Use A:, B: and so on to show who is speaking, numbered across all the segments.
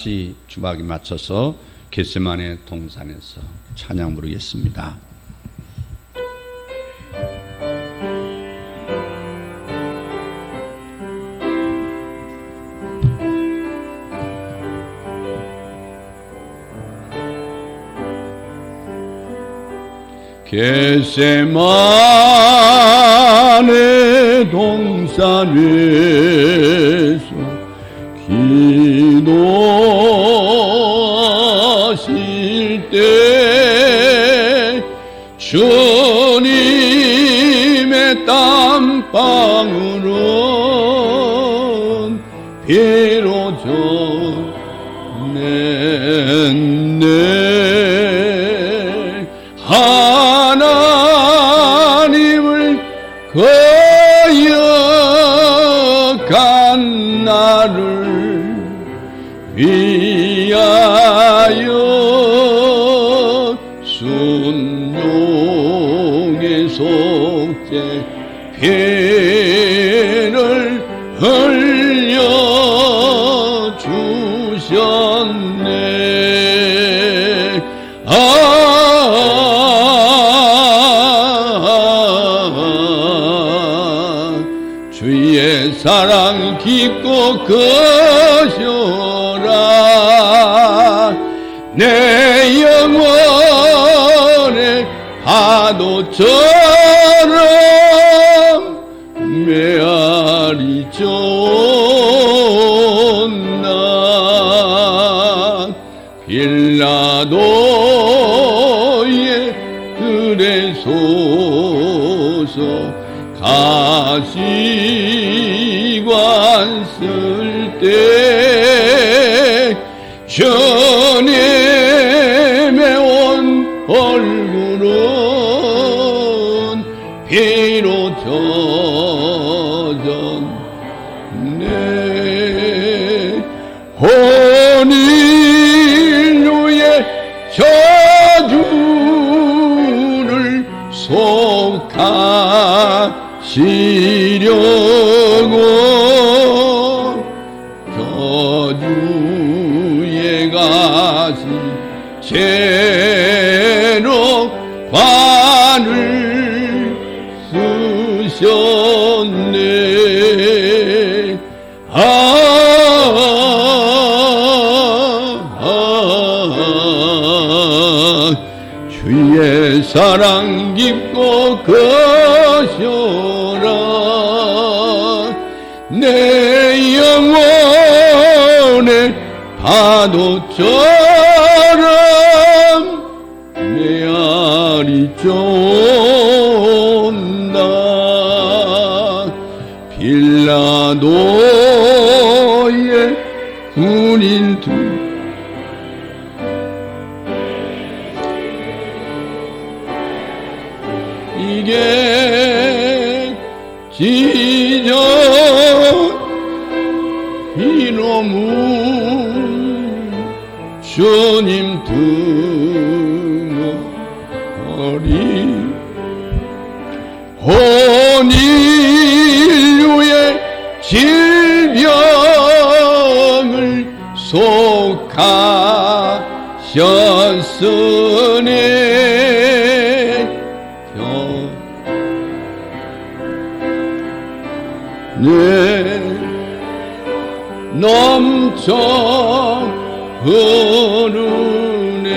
A: 다시 주박이 맞춰서 겟세마네 동산에서 찬양 부르겠습니다. 겟세마네 동산에서 기도하실 때 주님의 땀방울은 비로소 냈네. 하나님을 거역한 나를 위하여 순종의 속죄 피를 흘려 주셨네. 주의 사랑 깊고 거셔라. 내 영혼의 파도처럼 메아리 쫓나. 빌라도의 들에 소서 가시관 쓸 때 주님의 온 얼굴은 피로 젖었네. 혼인후의 저주를 속하시려고 저주의 가시 채로 관을 쓰셨네. 주의 사랑 깊고 거셔라. 내 영혼의 파도처럼 메아리 쫓나. 빌라도의 군인들 이게 지저 이놈은 주님 등어리. 혼인후의 질병을 속하셨으니 네 넘쳐 흐르네.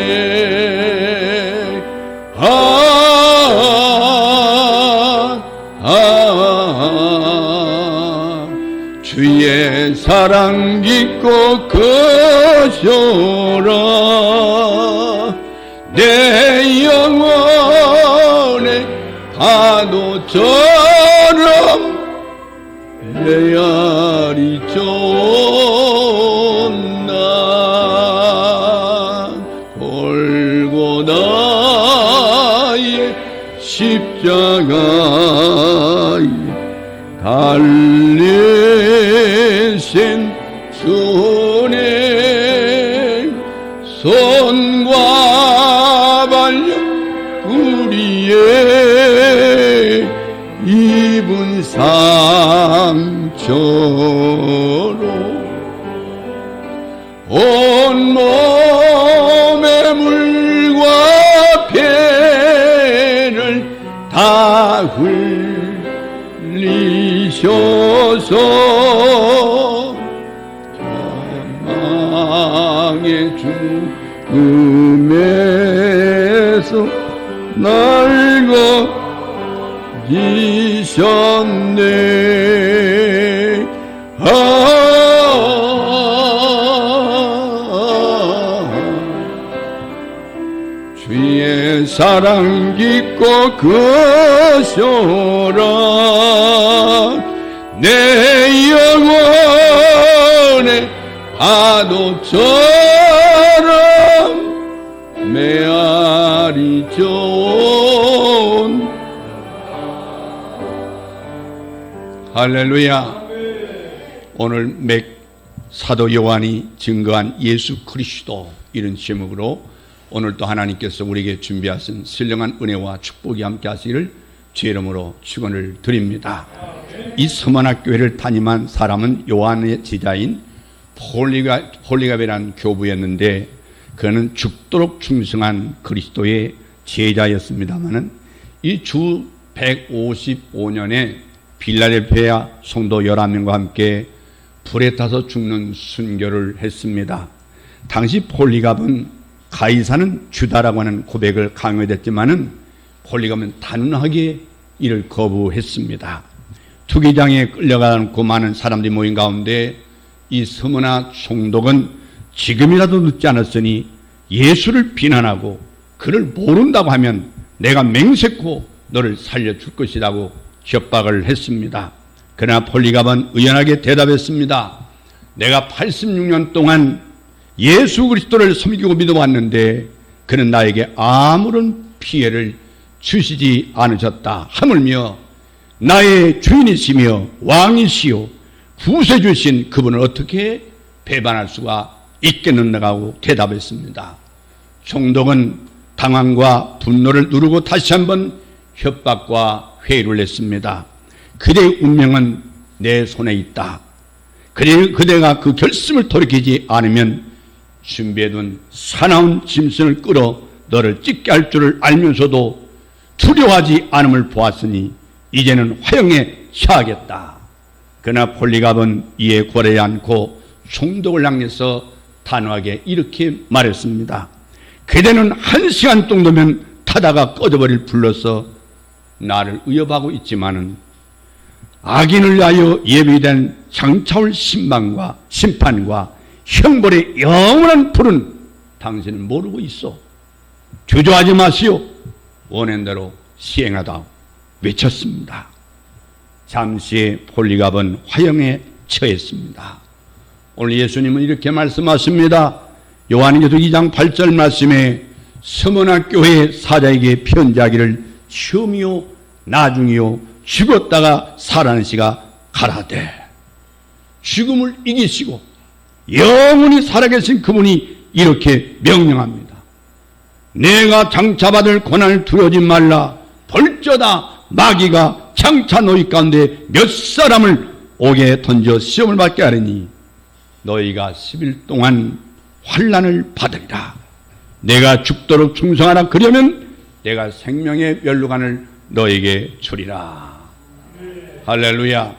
A: 주의 사랑 깊고 거셔라. 내 영혼의 파도처럼 메아리 쫓나. 골고다의 십자가에 달리신 주님 손과 발려 우리의 입은 상처로 온몸의 물과 피를 다 흘리셔서 사망의 죽음에서 날 건지셨네. 주의 사랑 깊고 크셔라. 내 영혼의 파도처럼 메아리 좋은. 할렐루야. 오늘 사도 요한이 증거한 예수 그리스도, 이런 제목으로 오늘도 하나님께서 우리에게 준비하신 신령한 은혜와 축복이 함께 하시기를 주의 이름으로 축원을 드립니다. 이 서문학교회를 담임한 사람은 요한의 제자인 폴리갑이라는 교부였는데, 그는 죽도록 충성한 그리스도의 제자였습니다마는 이 주 155년에 빌라델피아 성도 11명과 함께 불에 타서 죽는 순교를 했습니다. 당시 폴리갑은 가이사는 주다라고 하는 고백을 강요했지만은 폴리갑은 단호하게 이를 거부했습니다. 투기장에 끌려가고 많은 사람들이 모인 가운데 이 서문화 총독은 지금이라도 늦지 않았으니 예수를 비난하고 그를 모른다고 하면 내가 맹세코 너를 살려줄 것이라고 협박을 했습니다. 그러나 폴리갑은 의연하게 대답했습니다. 내가 86년 동안 예수 그리스도를 섬기고 믿어왔는데 그는 나에게 아무런 피해를 주시지 않으셨다. 하물며 나의 주인이시며 왕이시요 구세주신 그분을 어떻게 배반할 수가 있겠는가 하고 대답했습니다. 총독은 당황과 분노를 누르고 다시 한번 협박과 회유를 했습니다. 그대의 운명은 내 손에 있다. 그대가 그 결심을 돌이키지 않으면 준비해둔 사나운 짐승을 끌어 너를 찢게 할 줄을 알면서도 두려워하지 않음을 보았으니 이제는 화형에 처하겠다. 그러나 폴리갑은 이에 굴하지 않고 총독을 향해서 단호하게 이렇게 말했습니다. 그대는 1시간 정도면 타다가 꺼져버릴 불러서 나를 위협하고 있지만은 악인을 위하여 예비된 장차올 심판과 형벌의 영원한 불은 당신은 모르고 있어. 주저하지 마시오. 원한 대로 시행하다 외쳤습니다. 잠시 폴리갑은 화형에 처했습니다. 오늘 예수님은 이렇게 말씀하십니다. 요한계시록 2장 8절 말씀에 서문화 교회 사자에게 편지하기를 처음이요 나중이요 죽었다가 살아난 시가 가라되, 죽음을 이기시고 영원히 살아계신 그분이 이렇게 명령합니다. 내가 장차받을 고난을 두려워하지 말라. 벌쩌다 마귀가 장차 너희 가운데 몇 사람을 옥에 던져 시험을 받게 하리니 너희가 10일 동안 환난을 받으리라. 내가 죽도록 충성하라. 그러면 내가 생명의 멸류관을 너에게 주리라. 할렐루야.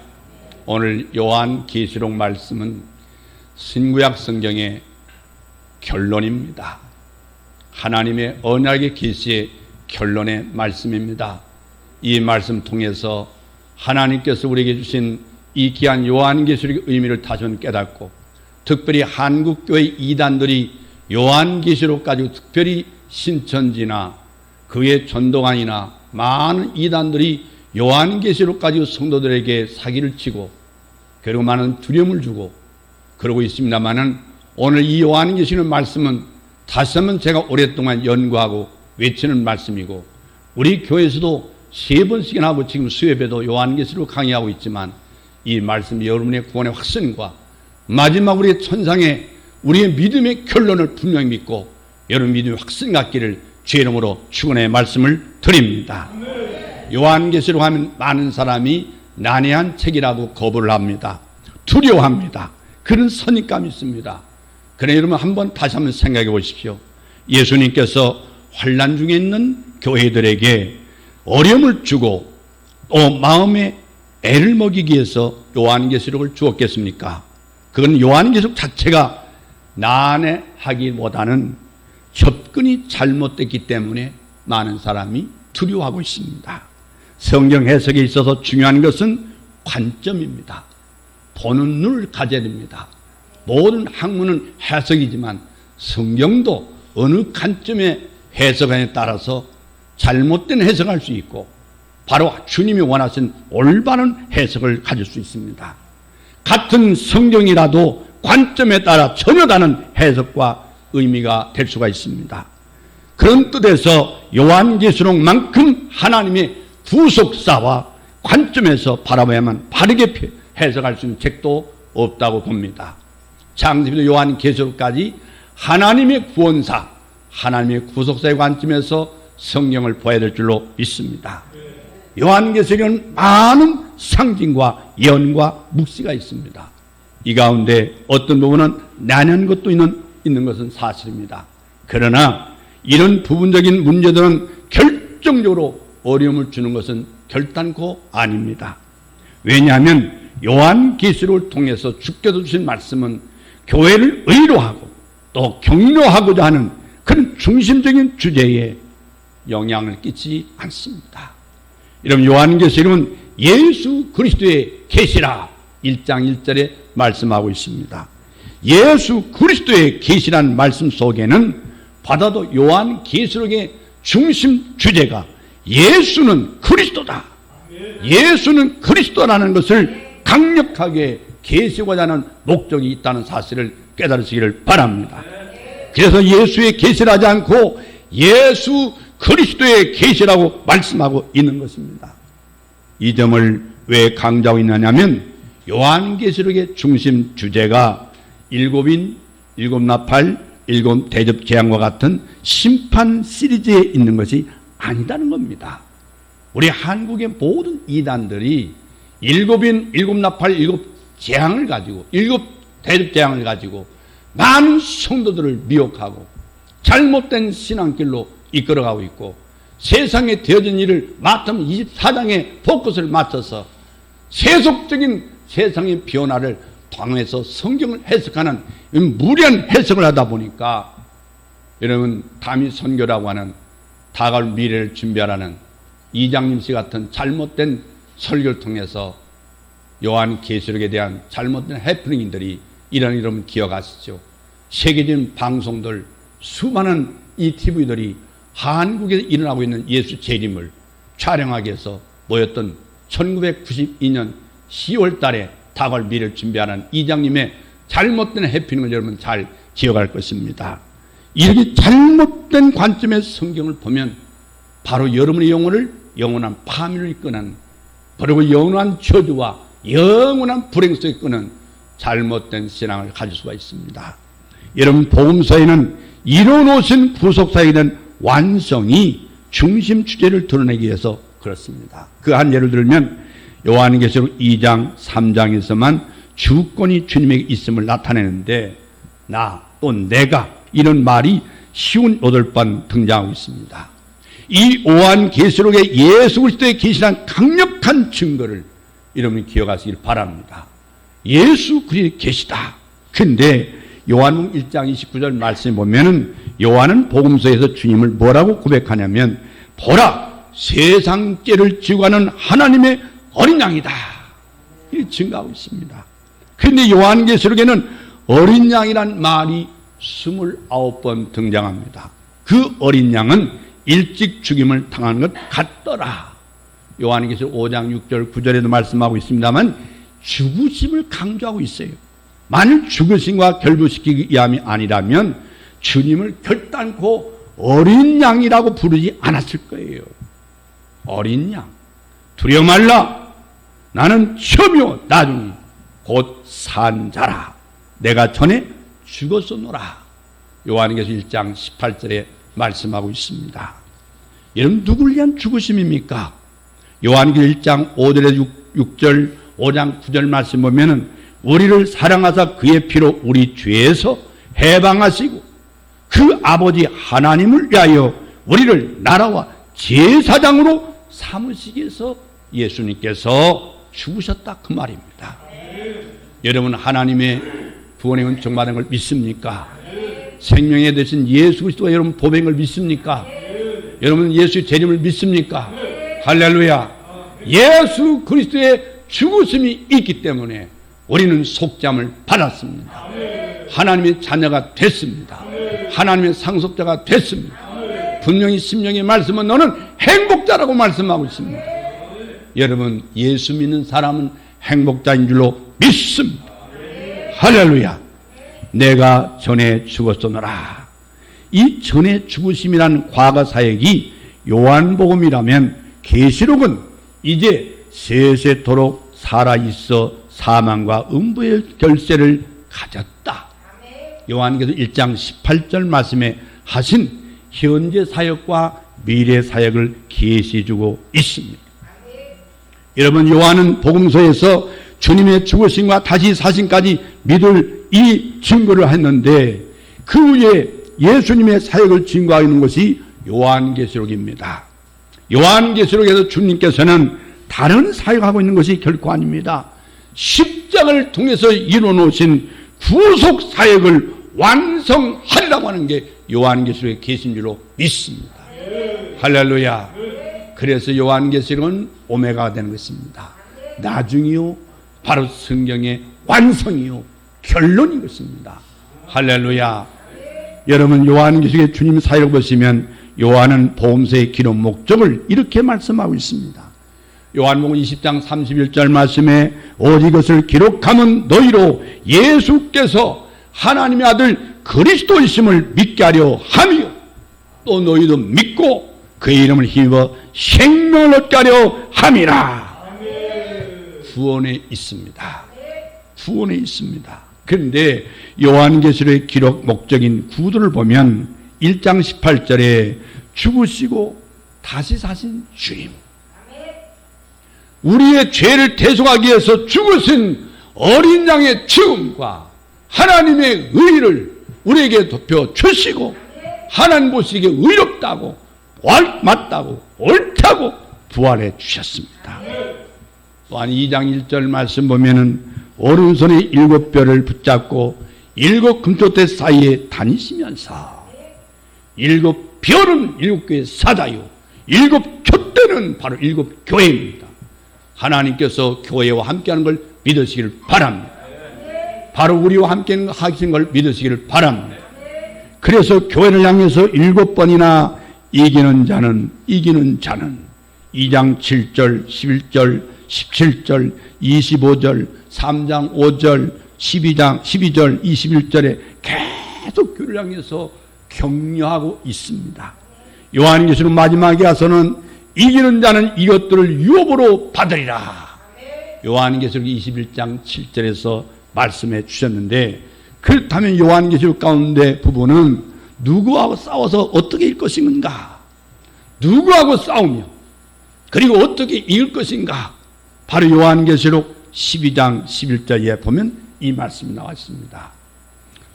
A: 오늘 요한계시록 말씀은 신구약 성경의 결론입니다. 하나님의 언약의 계시의 결론의 말씀입니다. 이 말씀 통해서 하나님께서 우리에게 주신 이 귀한 요한계시록의 의미를 다시 한번 깨닫고, 특별히 한국교회 이단들이 요한계시록 가지고 특별히 신천지나 그의 전도관이나 많은 이단들이 요한계시록 가지고 성도들에게 사기를 치고 그리고 많은 두려움을 주고 그러고 있습니다만은, 오늘 이 요한계시록 말씀은 다시 한번 제가 오랫동안 연구하고 외치는 말씀이고, 우리 교회에서도 3번씩이나 하고 지금 수협에도 요한계시록 강의하고 있지만, 이 말씀이 여러분의 구원의 확신과 마지막 우리의 천상의 우리의 믿음의 결론을 분명히 믿고 여러분 믿음의 확신 갖기를 주의 이름으로 축원의 말씀을 드립니다. 요한계시록 하면 많은 사람이 난해한 책이라고 거부를 합니다. 두려워합니다. 그런 선입감이 있습니다. 그러나 여러분 다시 한번 생각해 보십시오. 예수님께서 환난 중에 있는 교회들에게 어려움을 주고 또 마음에 애를 먹이기 위해서 요한계시록을 주었겠습니까? 그건 요한계시록 자체가 난해하기보다는 접근이 잘못됐기 때문에 많은 사람이 두려워하고 있습니다. 성경 해석에 있어서 중요한 것은 관점입니다. 보는 눈을 가져야 됩니다. 모든 학문은 해석이지만 성경도 어느 관점의 해석에 따라서 잘못된 해석할 수 있고 바로 주님이 원하신 올바른 해석을 가질 수 있습니다. 같은 성경이라도 관점에 따라 전혀 다른 해석과 의미가 될 수가 있습니다. 그런 뜻에서 요한계시록만큼 하나님의 구속사와 관점에서 바라봐야만 바르게 해석할 수 있는 책도 없다고 봅니다. 창세기부터 요한계시록까지 하나님의 구원사, 하나님의 구속사의 관점에서 성경을 봐야 될 줄로 믿습니다. 요한계시록은 많은 상징과 예언과 묵시가 있습니다. 이 가운데 어떤 부분은 난해한 것도 있는 것은 사실입니다. 그러나 이런 부분적인 문제들은 결정적으로 어려움을 주는 것은 결단코 아닙니다. 왜냐하면 요한계시록을 통해서 주께서 주신 말씀은 교회를 의로하고 또 격려하고자 하는 그런 중심적인 주제에 영향을 끼치지 않습니다. 여러분, 요한계시록은 예수 그리스도의 계시라 1장 1절에 말씀하고 있습니다. 예수 그리스도의 계시란 말씀 속에는 바다도 요한계시록의 중심 주제가 예수는 그리스도다, 예수는 그리스도라는 것을 강력하게 계시고자 하는 목적이 있다는 사실을 깨달으시기를 바랍니다. 그래서 예수의 계시를 하지 않고 예수 그리스도의 계시라고 말씀하고 있는 것입니다. 이 점을 왜 강조하고 있느냐면 요한계시록의 중심 주제가 일곱인, 일곱 나팔, 일곱 대접 재앙과 같은 심판 시리즈에 있는 것이 아니다는 겁니다. 우리 한국의 모든 이단들이 일곱인, 일곱 나팔, 일곱 재앙을 가지고, 일곱 대접 재앙을 가지고 많은 성도들을 미혹하고 잘못된 신앙길로 이끌어가고 있고, 세상에 되어진 일을 마태복음 24장에 포커스를 맞춰서 세속적인 세상의 변화를 통해서 성경을 해석하는 무리한 해석을 하다 보니까 여러분, 담임 선교라고 하는 다가올 미래를 준비하라는 이장님 씨 같은 잘못된 설교를 통해서 요한계시록에 대한 잘못된 해프닝들이 이런 기억하시죠. 세계적인 방송들, 수많은 이 TV들이 한국에서 일어나고 있는 예수 재림을 촬영하기 위해서 모였던 1992년 10월 달에 다가올 미래를 준비하는 이장님의 잘못된 해프닝을 여러분 잘 기억할 것입니다. 이렇게 잘못된 관점의 성경을 보면 바로 여러분의 영혼을 영원한 파멸을 이끄는, 그리고 영원한 저주와 영원한 불행 속에 이끄는 잘못된 신앙을 가질 수가 있습니다. 여러분, 복음서에는 이뤄놓으신 구속사에 대한 완성이 중심 주제를 드러내기 위해서 그렇습니다. 그 한 예를 들면 요한계시록 2장 3장에서만 주권이 주님에게 있음을 나타내는데 나 또 내가 이런 말이 쉬운 8번 등장하고 있습니다. 이 요한계시록에 예수 그리스도의 계시란 강력한 증거를 여러분이 기억하시길 바랍니다. 예수 그리스도의 계시다. 근데 요한복음 1장 29절 말씀에 보면은 요한은 복음서에서 주님을 뭐라고 고백하냐면 보라, 세상 죄를 지고 가는 하나님의 어린 양이다. 이렇게 증가하고 있습니다. 그런데 요한계시록에는 어린 양이란 말이 29번 등장합니다. 그 어린 양은 일찍 죽임을 당하는 것 같더라. 요한계시록 5장 6절 9절에도 말씀하고 있습니다만 죽으심을 강조하고 있어요. 만일 죽으심과 결부시키기 위함이 아니라면 주님을 결단코 어린 양이라고 부르지 않았을 거예요. 어린 양, 두려워 말라. 나는 처음이요 나중이 곧 산 자라. 내가 전에 죽었었노라. 요한계시록 1장 18절에 말씀하고 있습니다. 여러분, 누구를 위한 죽으심입니까? 요한계시록 1장 5절에 6절 5장 9절 말씀 보면은 우리를 사랑하사 그의 피로 우리 죄에서 해방하시고 그 아버지 하나님을 위하여 우리를 나라와 제사장으로 삼으시기 위해서 예수님께서 죽으셨다 그 말입니다. 여러분 하나님의 구원의 은총 받은 걸 믿습니까? 생명에 대신 예수 그리스도가 여러분 보배인 걸 믿습니까? 여러분 예수의 재림을 믿습니까? 할렐루야. 예수 그리스도의 죽으심이 있기 때문에 우리는 속죄함을 받았습니다. 하나님의 자녀가 됐습니다. 하나님의 상속자가 됐습니다. 분명히 심령의 말씀은 너는 행복자라고 말씀하고 있습니다. 여러분 예수 믿는 사람은 행복자인 줄로 믿습니다. 할렐루야. 내가 전에 죽었으노라. 이 전에 죽으심이라는 과거 사역이 요한복음이라면 계시록은 이제 세세토록 살아있어 사망과 음부의 결세를 가졌다. 요한계시록 1장 18절 말씀에 하신 현재 사역과 미래 사역을 계시해주고 있습니다. 여러분 요한은 복음서에서 주님의 죽으심과 다시 사심까지 믿을 이 증거를 했는데 그 후에 예수님의 사역을 증거하는 것이 요한계시록입니다. 요한계시록에서 주님께서는 다른 사역하고 있는 것이 결코 아닙니다. 십자가를 통해서 이루어놓으신 구속 사역을 완성하리라고 하는 게 요한계시록에 계신 줄로 믿습니다. 할렐루야. 그래서 요한계시록은 오메가가 되는 것입니다. 나중이요 바로 성경의 완성이요 결론인 것입니다. 할렐루야. 여러분 요한계시록의 주님 사역을 보시면 요한은 복음서의 기록 목적을 이렇게 말씀하고 있습니다. 요한복음 20장 31절 말씀에 오직 이것을 기록하면 너희로 예수께서 하나님의 아들 그리스도이심을 믿게 하려 함이요 또 너희도 믿고 그의 이름을 힘입어 생명을 얻게 하려 함이라. 구원에 있습니다. 구원에 있습니다. 그런데 요한계시록의 기록 목적인 구두를 보면 1장 18절에 죽으시고 다시 사신 주님, 우리의 죄를 대속하기 위해서 죽으신 어린 양의 죽음과 하나님의 의를 우리에게 덮여 주시고 하나님 보시기에 의롭다고 맞다고 옳다고 부활해 주셨습니다. 또한 2장 1절 말씀 보면은 오른손에 7뼈를 붙잡고 7 금토대 사이에 다니시면서 7뼈는 7개의 사자요 7 푯대는 바로 7 교회입니다. 하나님께서 교회와 함께하는 걸 믿으시기를 바랍니다. 바로 우리와 함께 하신 걸 믿으시기를 바랍니다. 그래서 교회를 향해서 7번이나 이기는 자는 2장 7절 11절 17절 25절 3장 5절 12절 21절에 계속 교회를 향해서 격려하고 있습니다. 요한계시록 마지막에 와서는 이기는 자는 이것들을 유업으로 받으리라. 요한계시록 21장 7절에서 말씀해 주셨는데, 그렇다면 요한계시록 가운데 부분은 누구하고 싸워서 어떻게 이길 것인가, 누구하고 싸우며 그리고 어떻게 이길 것인가, 바로 요한계시록 12장 11절에 보면 이 말씀이 나와 있습니다.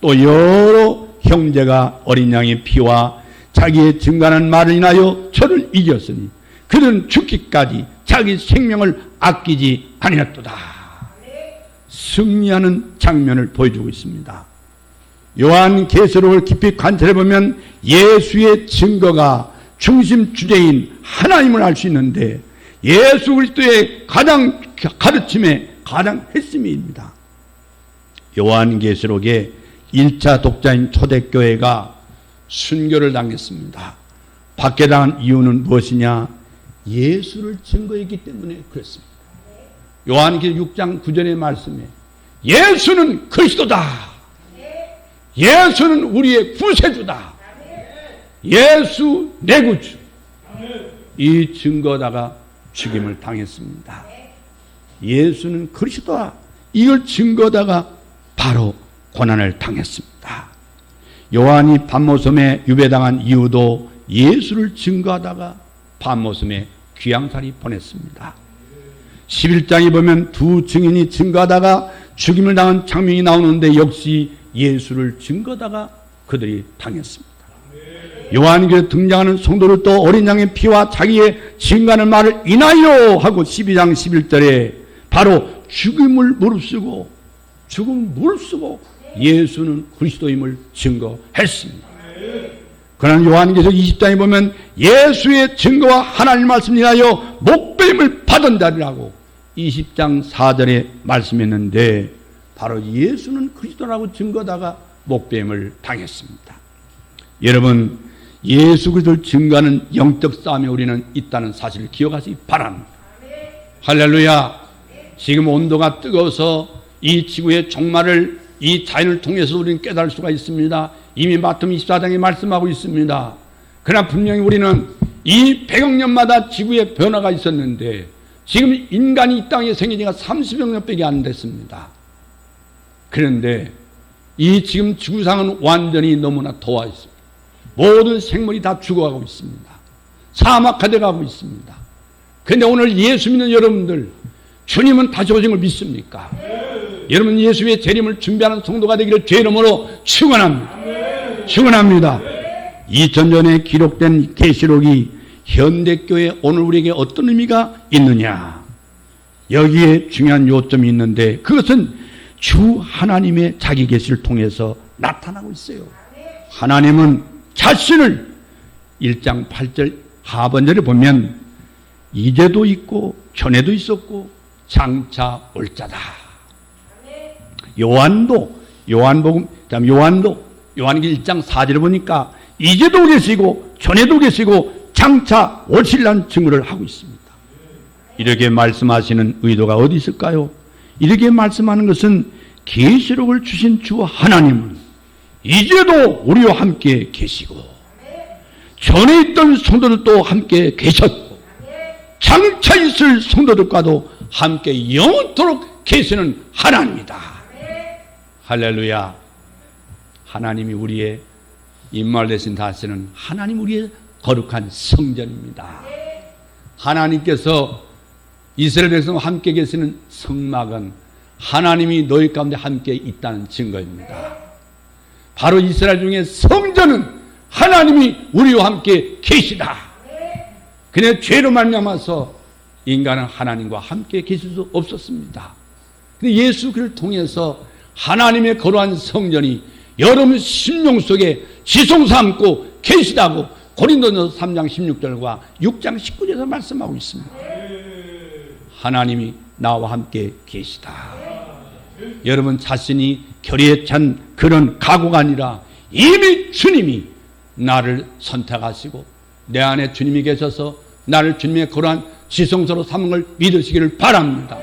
A: 또 여러 형제가 어린 양의 피와 자기의 증거하는 말을 인하여 저를 이겼으니 그들은 죽기까지 자기 생명을 아끼지 아니었도다. 승리하는 장면을 보여주고 있습니다. 요한계시록을 깊이 관찰해 보면 예수의 증거가 중심 주제인 하나님을 알 수 있는데, 예수 그리스도의 가장 가르침의 가장 핵심입니다. 요한계시록의 1차 독자인 초대교회가 순교를 당했습니다. 받게 당한 이유는 무엇이냐? 예수를 증거했기 때문에 그렇습니다. 요한계시록 6장 9절의 말씀에 예수는 그리스도다, 예수는 우리의 구세주다, 예수 내 구주, 이 증거다가 죽임을 당했습니다. 예수는 그리스도다, 이걸 증거다가 바로 고난을 당했습니다. 요한이 밤모섬에 유배당한 이유도 예수를 증거하다가 밤모섬에 귀양살이 보냈습니다. 11장에 보면 두 증인이 증거하다가 죽임을 당한 장면이 나오는데 역시 예수를 증거다가 그들이 당했습니다. 요한계에 등장하는 성도를 또 어린 양의 피와 자기의 증거하는 말을 인하여 하고 12장 11절에 바로 죽음을 무릅쓰고 예수는 그리스도임을 증거했습니다. 그러나 요한계시록 20장에 보면 예수의 증거와 하나님 말씀 인하여 목배임을 받은 자리라고 20장 4절에 말씀했는데 바로 예수는 그리스도라고 증거다가 목배임을 당했습니다. 여러분, 예수 그리스도를 증거하는 영적 싸움에 우리는 있다는 사실을 기억하시기 바랍니다. 할렐루야. 지금 온도가 뜨거워서 이 지구의 종말을 이 자연을 통해서 우리는 깨달을 수가 있습니다. 이미 마태복음 24장에 말씀하고 있습니다. 그러나 분명히 우리는 이 100억 년마다 지구의 변화가 있었는데 지금 인간이 이 땅에 생긴 지가 30억 년밖에 안 됐습니다. 그런데 이 지금 지구상은 완전히 너무나 더워 있습니다. 모든 생물이 다 죽어가고 있습니다. 사막화돼 가고 있습니다. 그런데 오늘 예수 믿는 여러분들, 주님은 다시 오신 걸 믿습니까? 여러분, 예수의 재림을 준비하는 성도가 되기를 주의 이름으로 축원합니다. 축원합니다. 2000년 전에 기록된 계시록이 현대교회 오늘 우리에게 어떤 의미가 있느냐? 여기에 중요한 요점이 있는데 그것은 주 하나님의 자기 계시를 통해서 나타나고 있어요. 하나님은 자신을 1장 8절 하반절에 보면 이제도 있고 전에도 있었고 장차 올 자다. 요한계시록 1장 4절에 보니까 이제도 계시고 전에도 계시고 장차 오실란 증거를 하고 있습니다. 이렇게 말씀하시는 의도가 어디 있을까요? 이렇게 말씀하는 것은 계시록을 주신 주 하나님은 이제도 우리와 함께 계시고 전에 있던 성도들도 함께 계셨고 장차 있을 성도들과도 함께 영원토록 계시는 하나님이다. 할렐루야. 하나님이 우리의 임마을 대신 다스리는 하나님 우리의 거룩한 성전입니다. 하나님께서 이스라엘 백성과 함께 계시는 성막은 하나님이 너희 가운데 함께 있다는 증거입니다. 바로 이스라엘 중에 성전은 하나님이 우리와 함께 계시다. 그냥 죄로 말미암아서 인간은 하나님과 함께 계실 수 없었습니다. 근데 예수 그를 통해서 하나님의 거룩한 성전이 여러분 심령 속에 지성 삼고 계시다고 고린도전서 3장 16절과 6장 19절에서 말씀하고 있습니다. 하나님이 나와 함께 계시다. 여러분 자신이 결의에 찬 그런 각오가 아니라 이미 주님이 나를 선택하시고 내 안에 주님이 계셔서 나를 주님의 거룩한 지성소로 삼은 걸 믿으시기를 바랍니다.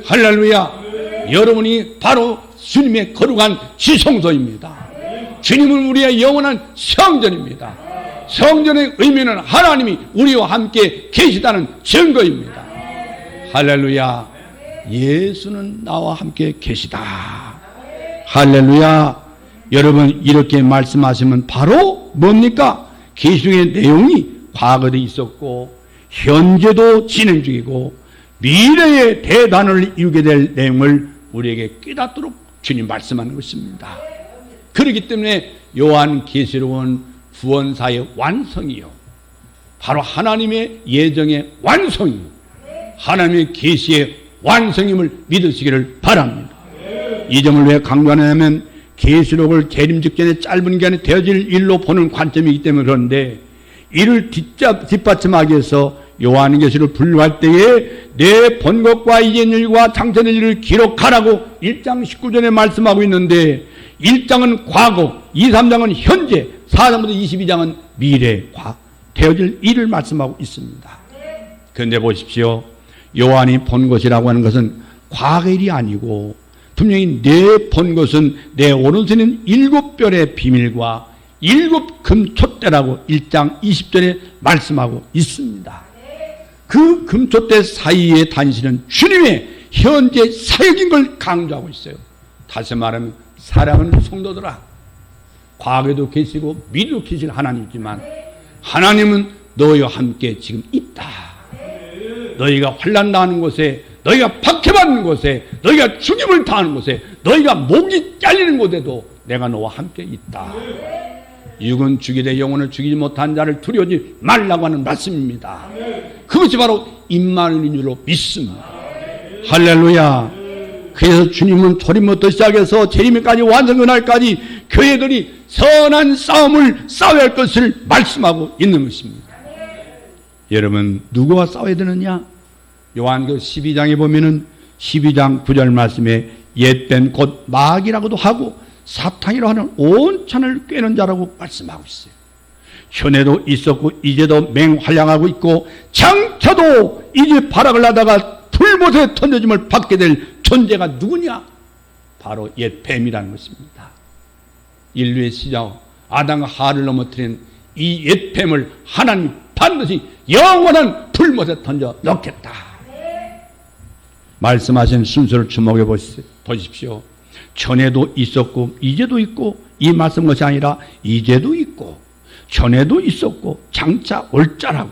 A: 할렐루야. 여러분이 바로 주님의 거룩한 지성소입니다. 주님은 우리의 영원한 성전입니다. 성전의 의미는 하나님이 우리와 함께 계시다는 증거입니다. 할렐루야. 예수는 나와 함께 계시다. 할렐루야. 여러분 이렇게 말씀하시면 바로 뭡니까? 계시록의 내용이 과거도 있었고 현재도 진행 중이고 미래의 대단을 이루게 될 내용을 우리에게 깨닫도록 주님 말씀하는 것입니다. 그렇기 때문에 요한계시록은 구원사의 완성이요, 바로 하나님의 예정의 완성이, 하나님의 계시의 완성임을 믿으시기를 바랍니다. 이 점을 왜 강조하냐면 계시록을 재림 직전에 짧은 기간에 되어질 일로 보는 관점이기 때문에 그런데 이를 뒷받침하기 위해서 요한계시록을 분류할 때에 내 본 것과 이전 일과 장차 될 일을 기록하라고 1장 19절에 말씀하고 있는데 1장은 과거, 2, 3장은 현재, 4장부터 22장은 미래, 되어질 일을 말씀하고 있습니다. 그런데 보십시오. 요한이 본 것이라고 하는 것은 과거 일이 아니고 분명히 내 본 것은 내 오른손에 있는 7별의 비밀과 7 금촛대라고 1장 20절에 말씀하고 있습니다. 그 금촛대 사이에 다니시는 주님의 현재 사역인 걸 강조하고 있어요. 다시 말하면 사랑하는 성도들아, 과거에도 계시고 미래도 계실 하나님이지만 하나님은 너희와 함께 지금 있다. 너희가 환난 당하는 곳에, 너희가 박해받는 곳에, 너희가 죽임을 당하는 곳에, 너희가 목이 잘리는 곳에도 내가 너와 함께 있다. 육은 죽이되 영혼을 죽이지 못한 자를 두려워하지 말라고 하는 말씀입니다. 그것이 바로 임마누엘인 줄로 믿습니다. 할렐루야. 그래서 주님은 초림부터 시작해서 재림까지 완성의 날까지 교회들이 선한 싸움을 싸워야 할 것을 말씀하고 있는 것입니다. 여러분, 누구와 싸워야 되느냐? 요한계시록 12장에 보면은 12장 9절 말씀에 옛뱀 곧 마귀라고도 하고 사탄이라고 하는 온천을 꿰는 자라고 말씀하고 있어요. 현에도 있었고 이제도 맹활약하고 있고 장차도 이제 발악을 하다가 불못에 던져짐을 받게 될 존재가 누구냐? 바로 옛뱀이라는 것입니다. 인류의 시작 아담과 하와를 넘어뜨린 이 옛뱀을 하나님 반드시 영원한 불못에 던져 넣겠다. 말씀하신 순서를 주목해 보십시오. 전에도 있었고 이제도 있고, 이 말씀 것이 아니라 이제도 있고 전에도 있었고 장차 올 자라고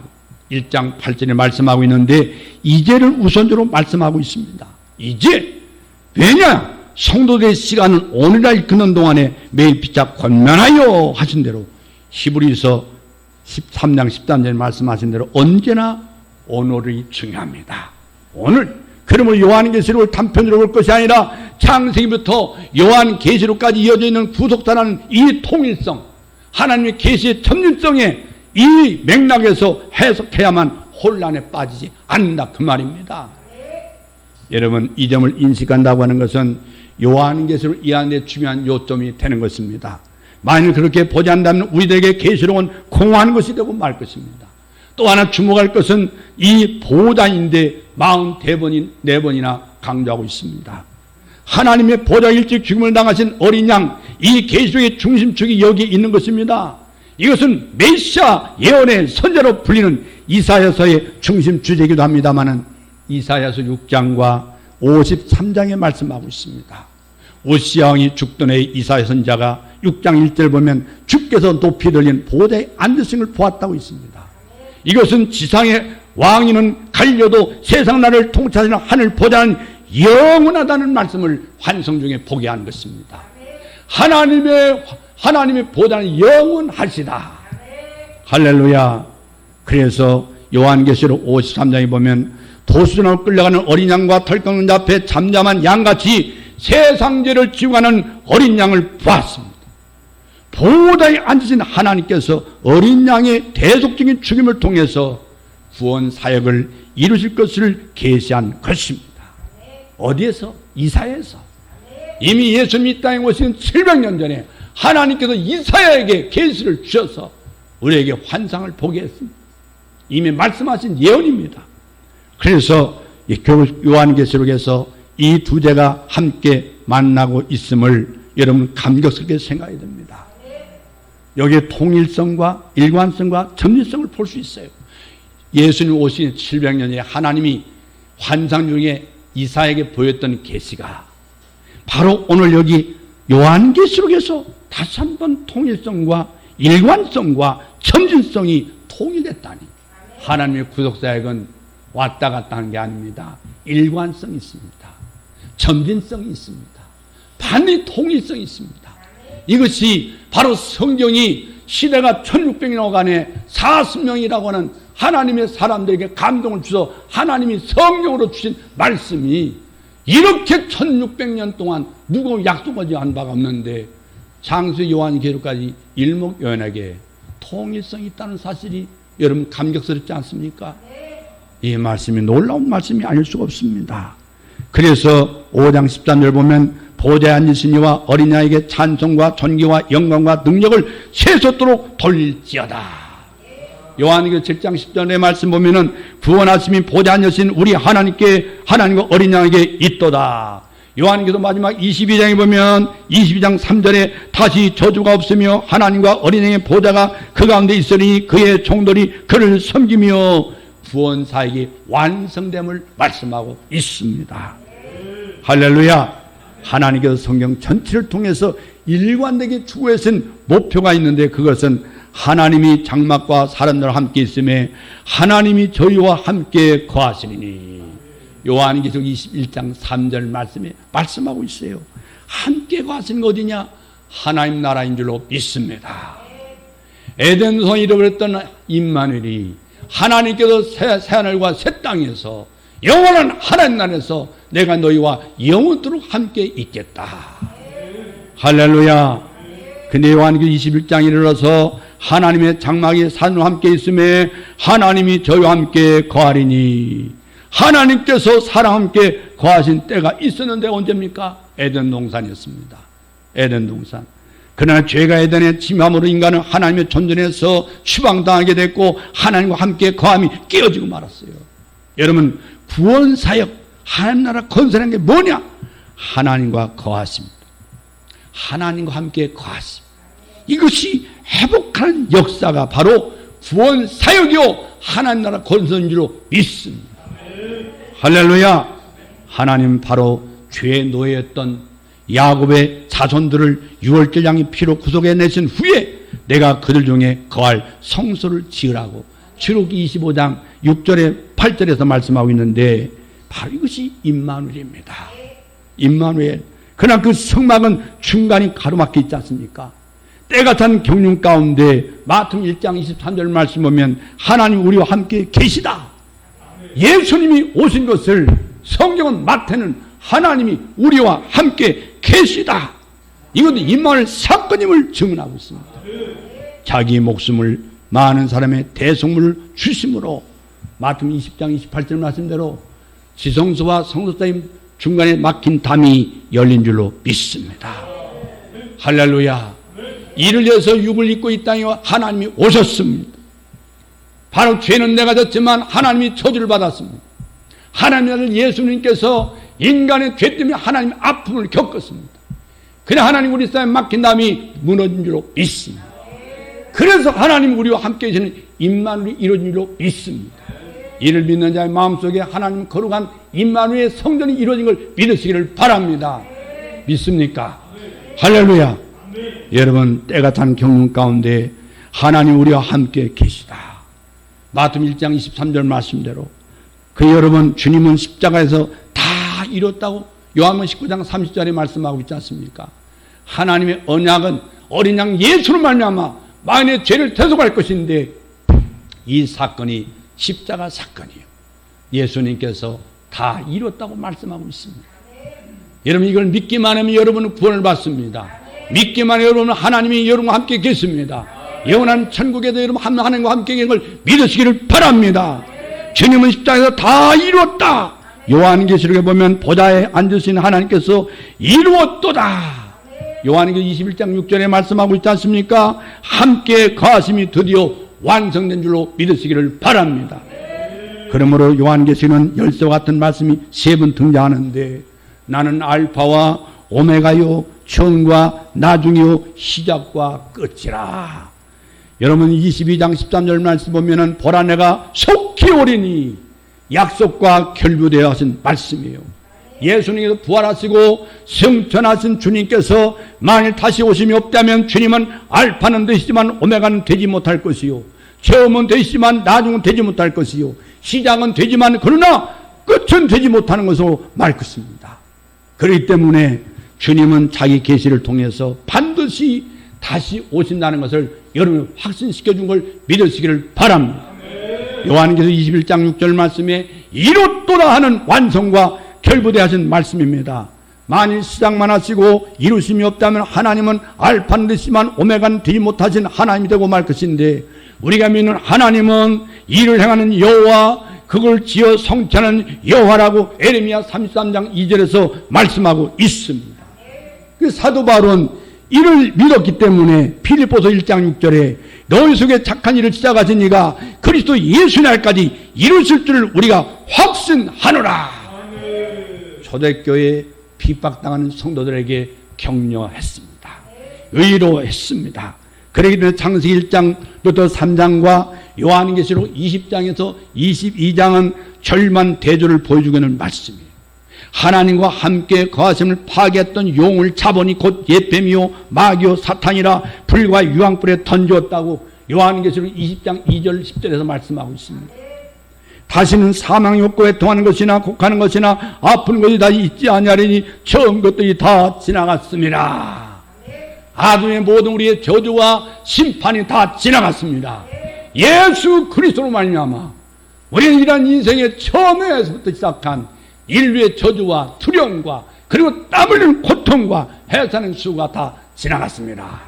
A: 1장 8절에 말씀하고 있는데 이제를 우선적으로 말씀하고 있습니다. 이제, 왜냐? 성도들의 시간은 오늘날 이끄는 동안에 매일 피차 권면하여 하신 대로 히브리서 13장 13절에 말씀하신 대로 언제나 오늘이 중요합니다. 오늘. 그러므로 요한계시록을 단편으로 볼 것이 아니라 창세기부터 요한계시록까지 이어져 있는 구속사라는 이 통일성, 하나님의 계시의 천일성에 이 맥락에서 해석해야만 혼란에 빠지지 않는다, 그 말입니다. 여러분, 이 점을 인식한다고 하는 것은 요한계시록을 이해하는 데 중요한 요점이 되는 것입니다. 만일 그렇게 보지 않는다면 우리들에게 계시록은 공허한 것이 되고 말 것입니다. 또 하나 주목할 것은 이 보좌인데 44번이나 강조하고 있습니다. 하나님의 보좌 일찍 죽음을 당하신 어린 양, 이 계시록의 중심축이 여기 있는 것입니다. 이것은 메시아 예언의 선자로 불리는 이사야서의 중심 주제이기도 합니다마는 이사야서 6장과 53장에 말씀하고 있습니다. 오시아 왕이 죽던 해 이사야 선자가 6장 1절 보면 주께서 높이 들린 보좌에 앉으신 걸 보았다고 있습니다. 이것은 지상의 왕위는 갈려도 세상 나라를 통치하시는 하늘 보좌는 영원하다는 말씀을 환성 중에 보게 한 것입니다. 하나님의 보좌는 영원하시다. 할렐루야. 그래서 요한계시록 53장에 보면 도수전으로 끌려가는 어린 양과 털 깎는 자 앞에 잠잠한 양같이 세상 죄를 지고 가는 어린 양을 보았습니다. 보좌에 앉으신 하나님께서 어린 양의 대속적인 죽임을 통해서 구원 사역을 이루실 것을 계시한 것입니다. 어디에서? 이사야에서. 이미 예수님이 이 땅에 오신 700년 전에 하나님께서 이사야에게 계시를 주셔서 우리에게 환상을 보게 했습니다. 이미 말씀하신 예언입니다. 그래서 요한계시록에서 이 두 제가 함께 만나고 있음을 여러분 감격스럽게 생각해야 됩니다. 여기에 통일성과 일관성과 점진성을 볼 수 있어요. 예수님 오신 700년에 하나님이 환상 중에 이사야에게 보였던 계시가 바로 오늘 여기 요한계시록에서 다시 한번 통일성과 일관성과 점진성이 통일됐다니, 하나님의 구속사역은 왔다 갔다 하는 게 아닙니다. 일관성이 있습니다. 점진성이 있습니다. 반드시 통일성이 있습니다. 이것이 바로 성경이 시대가 1600년간에 40명이라고 하는 하나님의 사람들에게 감동을 주셔서 하나님이 성경으로 주신 말씀이 이렇게 1600년 동안 누구 약속하지 않은 바가 없는데 창세 요한계시록까지 일목요연하게 통일성이 있다는 사실이 여러분 감격스럽지 않습니까? 이 말씀이 놀라운 말씀이 아닐 수가 없습니다. 그래서 5장 13절 보면 보좌에 앉으신 이와 어린 양에게 찬송과 존귀와 영광과 능력을 세속도록 돌릴지어다. 요한계시록 7장 10절의 말씀 보면은 구원하심이 보좌에 앉으신 우리 하나님과 어린 양에게 있도다. 요한계시록 마지막 22장에 보면 22장 3절에 다시 저주가 없으며 하나님과 어린 양의 보좌가 그 가운데 있으니 그의 종들이 그를 섬기며 구원 사역이 완성됨을 말씀하고 있습니다. 할렐루야. 하나님께서 성경 전체를 통해서 일관되게 추구하신 목표가 있는데 그것은 하나님이 장막과 사람들과 함께 있음에 하나님이 저희와 함께 거하시리니 요한계시록 21장 3절 말씀에 말씀하고 있어요. 함께 거하시는 거 어디냐? 하나님 나라인 줄로 믿습니다. 에덴성을 잃어버렸던 임마누엘이 하나님께서 새 하늘과 새 땅에서 영원한 하나님 나라에서 내가 너희와 영원토록 함께 있겠다. 할렐루야. 근데 요한계시록 21장에 이르러서 하나님의 장막이 산으로 함께 있음에 하나님이 저희와 함께 거하리니, 하나님께서 사람 함께 거하신 때가 있었는데 언제입니까? 에덴 동산이었습니다. 에덴 동산. 그러나 죄가 에덴에 침함으로 인간은 하나님의 존전에서 추방당하게 됐고 하나님과 함께 거함이 깨어지고 말았어요. 여러분, 구원사역, 하나님 나라 건설한 게 뭐냐? 하나님과 거하십니다. 하나님과 함께 거하십니다. 이것이 회복하는 역사가 바로 구원사역이요 하나님 나라 건설인 줄로 믿습니다. 할렐루야. 하나님 바로 죄의 노예였던 야곱의 자손들을 유월절 양의 피로 구속해내신 후에 내가 그들 중에 거할 성소를 지으라고 출애굽기 25장 6절에 8절에서 말씀하고 있는데 바로 이것이 임마누엘입니다. 임마누엘. 그러나 그 성막은 중간이 가로막혀 있지 않습니까? 때가 찬 경륜 가운데 마태복음 1장 23절 말씀 보면 하나님 우리와 함께 계시다. 예수님이 오신 것을 성경은 마태는 하나님이 우리와 함께 계시다. 이것도 임마누엘 사건임을 증언하고 있습니다. 자기 목숨을 많은 사람의 대속물을 주심으로 마태복음 20장 28절 말씀대로 지성소와 성소 사이 중간에 막힌 담이 열린 줄로 믿습니다. 할렐루야. 이를 위해서 육을 입고 이 땅에 하나님이 오셨습니다. 바로 죄는 내가 졌지만 하나님이 저주를 받았습니다. 하나님의 아들 예수님께서 인간의 죄 때문에 하나님의 아픔을 겪었습니다. 그래 하나님 우리 삶에 막힌 담이 무너진 줄로 믿습니다. 그래서 하나님 우리와 함께 계시는 임마누엘이 이루어진 줄로 믿습니다. 이를 믿는 자의 마음속에 하나님 거룩한 임마누엘의 성전이 이루어진 걸 믿으시기를 바랍니다. 믿습니까? 할렐루야. 여러분, 때가 찬 경륜 가운데 하나님 우리와 함께 계시다. 마태복음 1장 23절 말씀대로 그 여러분 주님은 십자가에서 다 이뤘다고 요한복음 19장 30절에 말씀하고 있지 않습니까? 하나님의 언약은 어린 양 예수로 말미암아 만인의 죄를 대속할 것인데 이 사건이 십자가 사건이에요. 예수님께서 다 이뤘다고 말씀하고 있습니다. 여러분 이걸 믿기만 하면 여러분은 구원을 받습니다. 믿기만 하면 여러분은 하나님이 여러분과 함께 계십니다. 영원한 천국에도 여러분 하나님과 함께 계신 걸 믿으시기를 바랍니다. 주님은 십자가에서 다 이루었다. 요한계시록에 보면 보좌에 앉으신 하나님께서 이루었도다. 요한계시록 21장 6절에 말씀하고 있지 않습니까? 함께 거하심이 드디어 완성된 줄로 믿으시기를 바랍니다. 그러므로 요한계시록은 열쇠와 같은 말씀이 3번 등장하는데 나는 알파와 오메가요 처음과 나중이요 시작과 끝이라. 여러분 22장 13절 말씀 보면은 보라 내가 속히 오리니 약속과 결부되어 하신 말씀이에요. 예수님께서 부활하시고 승천하신 주님께서 만일 다시 오심이 없다면 주님은 알파는 되시지만 오메가는 되지 못할 것이요 처음은 되시지만 나중은 되지 못할 것이요 시작은 되지만 그러나 끝은 되지 못하는 것으로 말 것입니다. 그렇기 때문에 주님은 자기 계시를 통해서 반드시 다시 오신다는 것을 여러분 확신시켜 준 걸 믿으시기를 바랍니다. 요한계시록 21장 6절 말씀에 이뤘도다 하는 완성과 결부되어 하신 말씀입니다. 만일 시작만 하시고 이루심이 없다면 하나님은 알파는 되시지만 오메가는 되지 못하신 하나님이 되고 말 것인데 우리가 믿는 하나님은 일을 행하는 여호와 그걸 지어 성취하는 여호와라고 에레미야 33장 2절에서 말씀하고 있습니다. 그 사도 바울은 이를 믿었기 때문에 필립보서 1장 6절에 너희 속에 착한 일을 시작하신 이가 그리스도 예수 날까지 이루실 줄을 우리가 확신하노라. 초대교회에 핍박당하는 성도들에게 격려했습니다. 의로했습니다. 그러기 때문에 창세기 1장부터 3장과 요한계시록 20장에서 22장은 절만 대조를 보여주기는 말씀이에요. 하나님과 함께 거하심을 파괴했던 용을 자본이 곧 예뱀이요 마귀요 사탄이라 불과 유황불에 던졌다고 요한계시록 20장 2절 10절에서 말씀하고 있습니다. 다시는 사망이 없고 애통하는 것이나 곡하는 것이나 아픈 것이 다 있지 아니하리니 처음 것들이 다 지나갔습니다. 아둠의 모든 우리의 저주와 심판이 다 지나갔습니다. 예수 그리스도로 말미암아 우리는 이런 인생의 처음에서부터 시작한 인류의 저주와 두려움과 그리고 땀 흘리는 고통과 해사는 수가 다 지나갔습니다.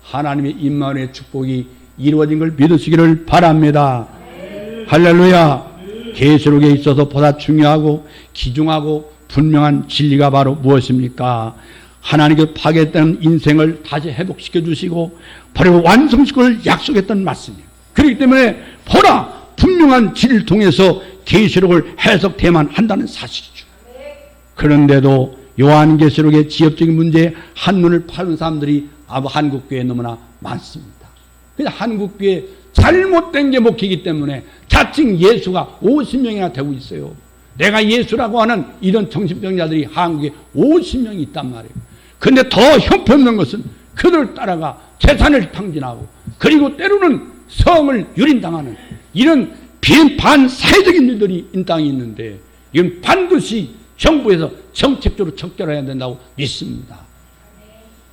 A: 하나님의 임마누엘의 축복이 이루어진 걸 믿으시기를 바랍니다. 할렐루야. 계시록에 있어서 보다 중요하고 귀중하고 분명한 진리가 바로 무엇입니까? 하나님께 파괴했던 인생을 다시 회복시켜 주시고 바로 완성시킬 약속했던 말씀이에요. 그렇기 때문에 보라, 분명한 진리를 통해서 계시록을 해석돼야만 한다는 사실이죠. 그런데도 요한계시록의 지엽적인 문제에 한눈을 파는 사람들이 한국교회에 너무나 많습니다. 그냥 한국교회 잘못된 게 목회이기 때문에 자칭 예수가 50명이나 되고 있어요. 내가 예수라고 하는 이런 정신병자들이 한국에 50명이 있단 말이에요. 근데 더 형편없는 것은 그들을 따라가 재산을 탕진하고 그리고 때로는 성을 유린당하는 이런 반사회적인 일들이 이 땅에 있는데 이건 반드시 정부에서 정책적으로 척결해야 된다고 믿습니다.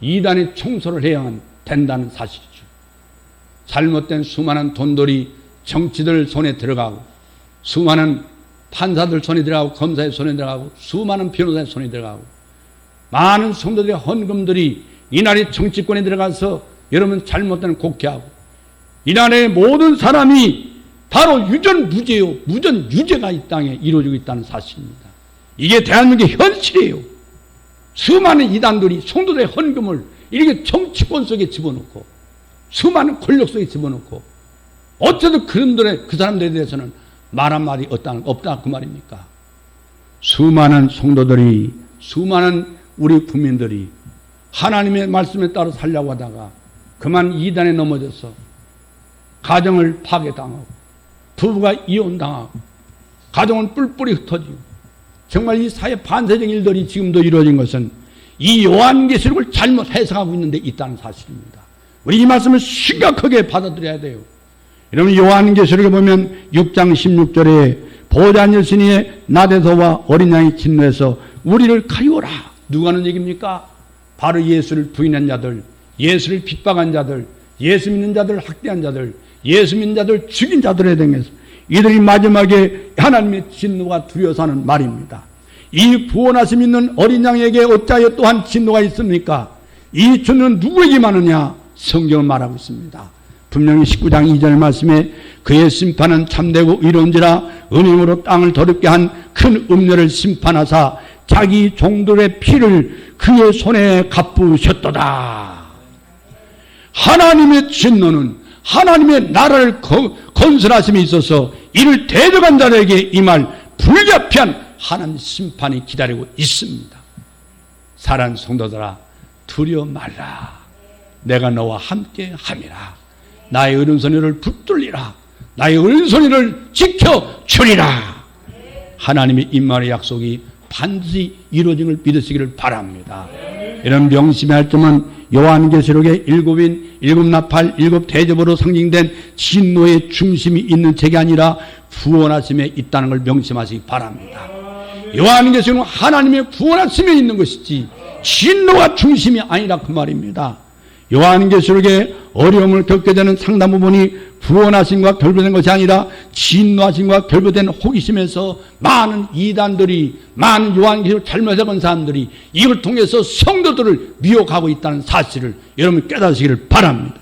A: 이단의 청소를 해야 된다는 사실이죠. 잘못된 수많은 돈들이 정치들 손에 들어가고 수많은 판사들 손에 들어가고 검사의 손에 들어가고 수많은 변호사의 손에 들어가고 많은 성도들의 헌금들이 이 나라의 정치권에 들어가서 여러분 잘못된 곡해하고 이 나라의 모든 사람이 바로 유전무죄요. 무전유죄가 이 땅에 이루어지고 있다는 사실입니다. 이게 대한민국의 현실이에요. 수많은 이단들이 성도들의 헌금을 이렇게 정치권 속에 집어넣고 수많은 권력 속에 집어넣고 어쩌든 그 사람들에 대해서는 말 한마디 없다 그 말입니까? 수많은 성도들이 수많은 우리 국민들이 하나님의 말씀에 따라 살려고 하다가 그만 이단에 넘어져서 가정을 파괴당하고 부부가 이혼당하고 가정은 뿔뿔이 흩어지고 정말 이 사회 반사적인 일들이 지금도 이루어진 것은 이 요한계시록을 잘못 해석하고 있는 데 있다는 사실입니다. 우리 이 말씀을 심각하게 받아들여야 돼요. 여러분 요한계시록에 보면 6장 16절에 보좌 앉은 신의 나대서와 어린 양이 진노해서 우리를 가리워라. 누가 하는 얘기입니까? 바로 예수를 부인한 자들, 예수를 핍박한 자들, 예수 믿는 자들 학대한 자들, 예수 믿는 자들 죽인 자들에 대해서 이들이 마지막에 하나님의 진노가 두려워서 하는 말입니다. 이 구원하심 있는 어린 양에게 어찌하여 또한 진노가 있습니까? 이 진노는 누구에게 많으냐? 성경은 말하고 있습니다. 분명히 19장 2절 말씀에 그의 심판은 참되고 의로운지라 은행으로 땅을 더럽게 한 큰 음녀를 심판하사 자기 종들의 피를 그의 손에 갚으셨도다. 하나님의 진노는 하나님의 나라를 건설하심에 있어서 이를 대적한 자들에게 임할 불가피한 하나님 심판이 기다리고 있습니다. 사랑하는 성도들아, 두려워 말라. 내가 너와 함께 함이라. 나의 오른손을 붙들리라. 나의 오른손을 지켜주리라. 하나님의 임마의 약속이 반드시 이루어짐을 믿으시기를 바랍니다. 이런 명심해야 할 점은 요한계시록의 일곱 나팔, 일곱 대접으로 상징된 진노의 중심이 있는 책이 아니라 구원하심에 있다는 걸 명심하시기 바랍니다. 요한계시록은 하나님의 구원하심에 있는 것이지 진노가 중심이 아니라 그 말입니다. 요한계시록에 어려움을 겪게 되는 상당 부분이 구원하심과 결부된 것이 아니라 진노하심과 결부된 호기심에서 많은 이단들이 많은 요한계시록 잘못 해석한 사람들이 이걸 통해서 성도들을 미혹하고 있다는 사실을 여러분 깨닫으시기를 바랍니다.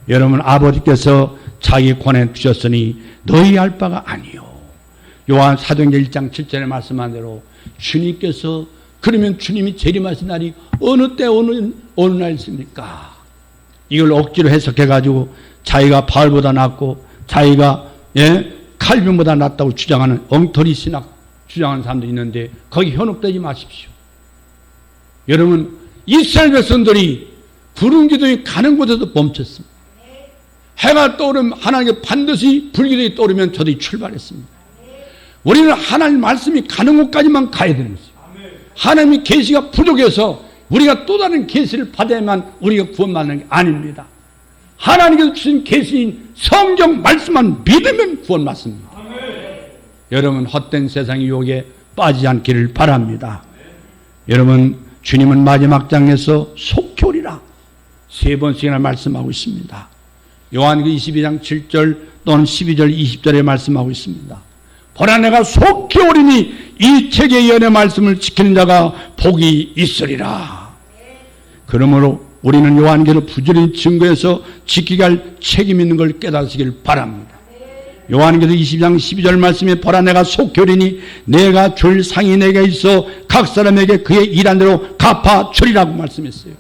A: 여러분 아버지께서 자기 권해 주셨으니 너희 알 바가 아니요. 요한 사도행전 1장 7절에 말씀한 대로 주님께서 그러면 주님이 재림하신 날이 어느 때 어느 날 있습니까? 이걸 억지로 해석해가지고 자기가 바울보다 낫고 자기가 칼빈보다 낫다고 주장하는 엉터리 신학 주장하는 사람들이 있는데 거기 현혹되지 마십시오. 여러분 이스라엘 백성들이 구름 기둥이 가는 곳에서 멈췄습니다. 해가 떠오르면 하나님께 반드시 불기둥이 떠오르면 저들이 출발했습니다. 우리는 하나님 말씀이 가는 곳까지만 가야 되는 것이죠. 하나님의 계시가 부족해서 우리가 또 다른 계시를 받아야만 우리가 구원받는 게 아닙니다. 하나님께서 주신 계시인 성경 말씀만 믿으면 구원받습니다. 여러분 헛된 세상의 유혹에 빠지지 않기를 바랍니다. 여러분 주님은 마지막 장에서 속히 오리라 3번씩이나 말씀하고 있습니다. 요한계시록 22장 7절 또는 12절 20절에 말씀하고 있습니다. 보라 내가 속히 오리니 이 책의 연의 말씀을 지키는 자가 복이 있으리라. 그러므로 우리는 요한계를 부지런히 증거해서 지키게 할 책임 있는 걸 깨닫으시길 바랍니다. 요한계시록 22장 12절 말씀에 보라 내가 속히 오리니 내가 줄 상이 내게 있어 각 사람에게 그의 일한 대로 갚아주리라고 말씀했어요.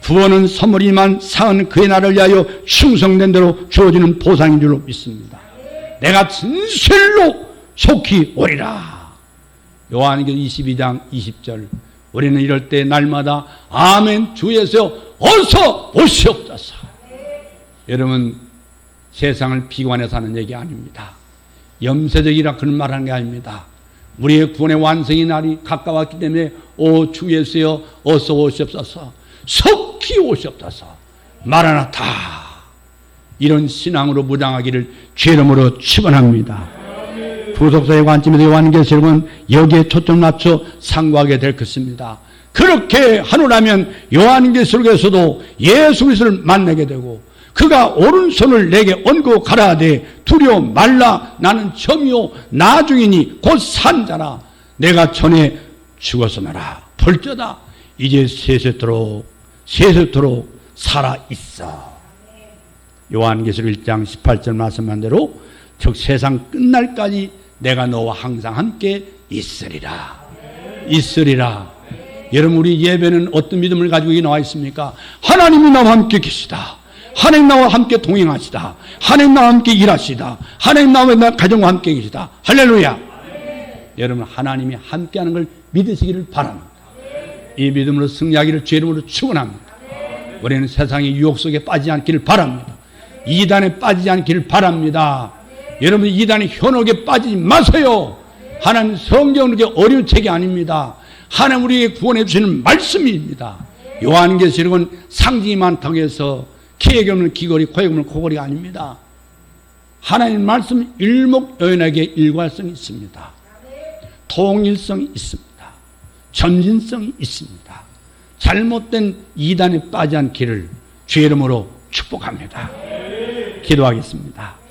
A: 구원은 선물이지만 상은 그의 나를 위하여 충성된 대로 주어지는 보상인 줄로 믿습니다. 내가 진실로 속히 오리라. 요한계시록 22장 20절 우리는 이럴 때 날마다 아멘 주 예수여 어서 오시옵소서. 여러분 세상을 비관해서 하는 얘기 아닙니다. 염세적이라 그런 말하는 게 아닙니다. 우리의 구원의 완성의 날이 가까웠기 때문에 오 주 예수여 어서 오시옵소서 속히 오시옵소서 마라나타 이런 신앙으로 무장하기를 주의 이름으로 축원합니다. 부속사의 관점에서 요한계시록은 여기에 초점 맞춰 상고하게 될 것입니다. 그렇게 하노라면 요한계시록에서도 예수 그리스도를 만나게 되고 그가 오른손을 내게 얹고 가라하되 두려워 말라 나는 점이요 나중이니 곧 산자라 내가 전에 죽었으나 벌쩌다 이제 세세토록 살아있어. 요한계시록 1장 18절 말씀한 대로 즉 세상 끝날까지 내가 너와 항상 함께 있으리라. 있으리라. 여러분 우리 예배는 어떤 믿음을 가지고 여기 나와 있습니까? 하나님이 나와 함께 계시다. 하나님 나와 함께 동행하시다. 하나님 나와 함께 일하시다. 하나님 나와 가정과 함께 계시다. 할렐루야. 여러분 하나님이 함께하는 걸 믿으시기를 바랍니다. 이 믿음으로 승리하기를 주의 이름으로 축원합니다. 우리는 세상의 유혹 속에 빠지지 않기를 바랍니다. 이단에 빠지지 않기를 바랍니다. 여러분 이단의 현혹에 빠지지 마세요. 하나님 성경은 그렇게 어려운 책이 아닙니다. 하나님 우리에게 구원해 주시는 말씀입니다. 요한계시록은 상징이 많다고 해서 키에게 없는 귀걸이, 코에 없는 코걸이가 아닙니다. 하나님 말씀 일목요연하게 일관성이 있습니다. 통일성이 있습니다. 점진성이 있습니다. 잘못된 이단에 빠지 않기를 주의 이름으로 축복합니다. 기도하겠습니다.